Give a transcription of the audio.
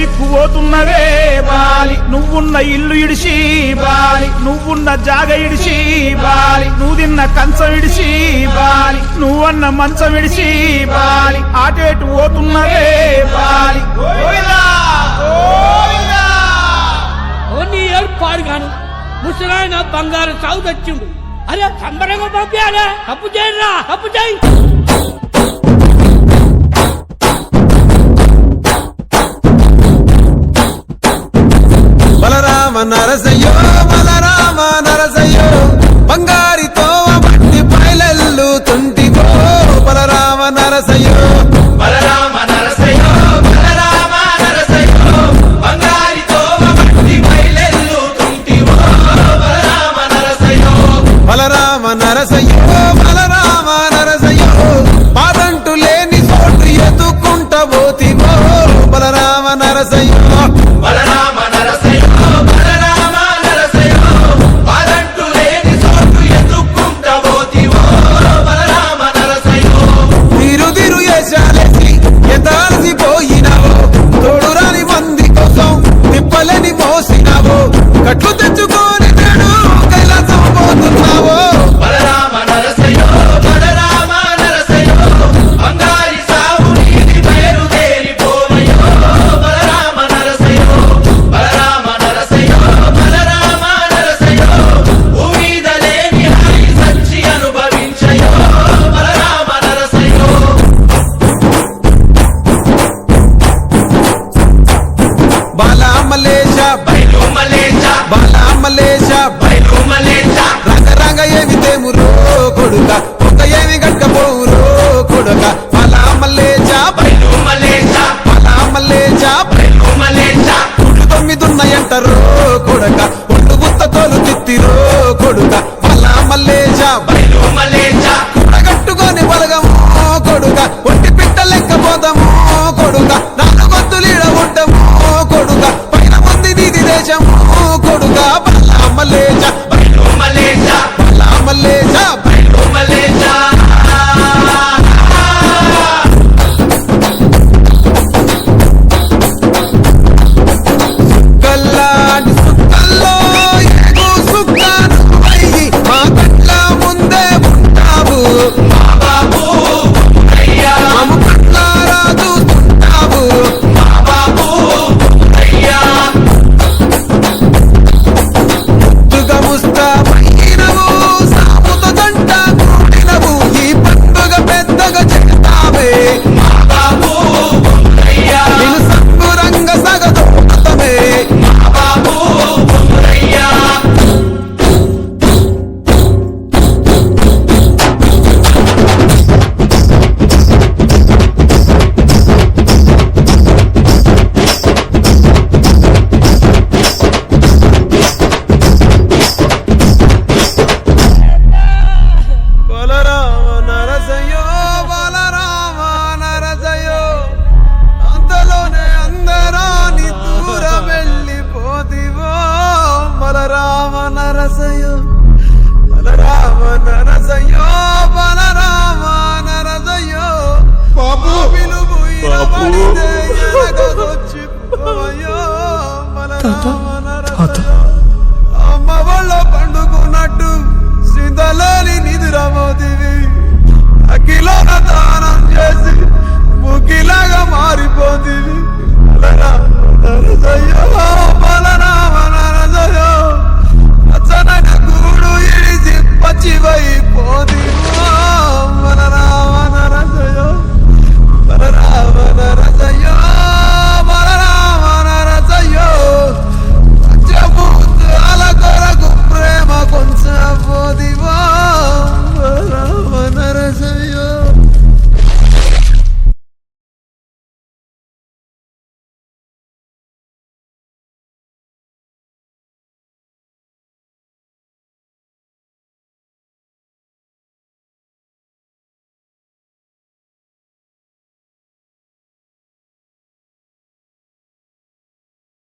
దిక్కు పోతున్నవే బాలి నువ్వున్న ఇల్లు ఇడిసి బాలి నువ్వున్న జాగ ఇడిసి బాలి నువ్వు తిన్న కంచం ఇడిసి బాలి నువ్వన్న మంచం ఇడిసి బాలి ఆటేటు పోతున్నవే బాలి ఏర్పాడు గాను ముసలాయన బంగారు సాగు తెచ్చిండు. అరే సంబరంగా పంపించాలే, తప్పు చేయరా, తప్పు చేయి. బలరామ నరసయ్యో బలరామ నరసయ్యో బంగారితో బట్టి పైలెల్లు తుంటివో బలరామ నరసయ్యో బలరామ నరసయ్యో బలరామ నరసయ్యో బంగారితో బట్టి పైలెల్లు తుంటివో బలరామ నరసయ్యో బలరామ నరసయ్యో బలరామ నరసయ్యో పాదంటు లేని చోటు ఎదుకుంట పోతివో బలరామ నరసయ్యో బలరామ నరసయ్యో బలరామ నరసయ్యో పాదంటు లేని చోటు ఎదుకుంట పోతివో బలరామ నరసయ్యో తిరు వేషాలేసి ఎంత అలసిపోయినావో తోడురాని మంది కోసం తిప్పలని మోసినావో కట్లు తెచ్చుకొని నేడు కైలాసం పోతున్నావో బలరామ నరసయ్యో బలరామ నరసయ్యో బంగారి సాగు నీది బయలుదేరిపోవయ్యో బలరామ నరసయ్యో బలరామ నరసయ్యో బలరామ నరసయ్యో భూమిద లేని హాయి సచ్చి అనుభవించయో బలరామ నరసయ్యో బాలామలేశ బయలు మలేచ బాలామలేశ బయలు మలేచ రంగ రంగ ఏమి తేమురో కొడుక ఒక ఏమి గట్టపోవురో కొడుక బాలామలేశ బయలు మలేచ బాలామలేశ బయలు మలేచ పుట్లు 9 ఉన్నాయంటారో కొడుక ఒళ్ళు గుత్త తోలు తిత్తిరో కొడుక బాలామలేశ బయలు మలేచ కూడగట్టుకొని బలగము కొడుక ఒంటి పిట్ట లెక్క పోదాము కొడుక 4 గొంతులీడ ఉంటాము కొడుక పైన మంది నీది దేశము కొడుక బాలామలేశ బయలు మలేచ బాలామలేశ బయలు మలేచ కల్లాడి సుక్కల్లో ఏగు సుక్కాను అయ్యి మా కళ్ళ ముందే ఉంటావు మా బాబు అయ్యా మాము కళ్ళారా చూస్తుంటావు మా బాబు అయ్యా ముద్దుగా ముస్తాబైనవు సాముతో జంట కూడినవు ఈ పండుగ పెద్దగా చేస్తావే మా బాబు అయ్యా నేను సంబురంగ సగదోతమే మా బాబు అయ్యా బలరామ నరసయ్యో బలరామ నరసయ్యో అంతలోనే అందరాని దూరం వెళ్ళిపోతివో బలరామ నరసయ్యో బలరామ నరసయ్యో బలరామ నరసయ్యో బాబు పిలుపు ఇనబడితే ఎనగొచ్చిపోయో బలరామ నరసయ్యో అమ్మ వాళ్ళ పండుకున్నట్టు శ్రీతలేని నిదురమోదివి అఖిలోన దానం చేసి ముఖిలాగా మారిపోతివి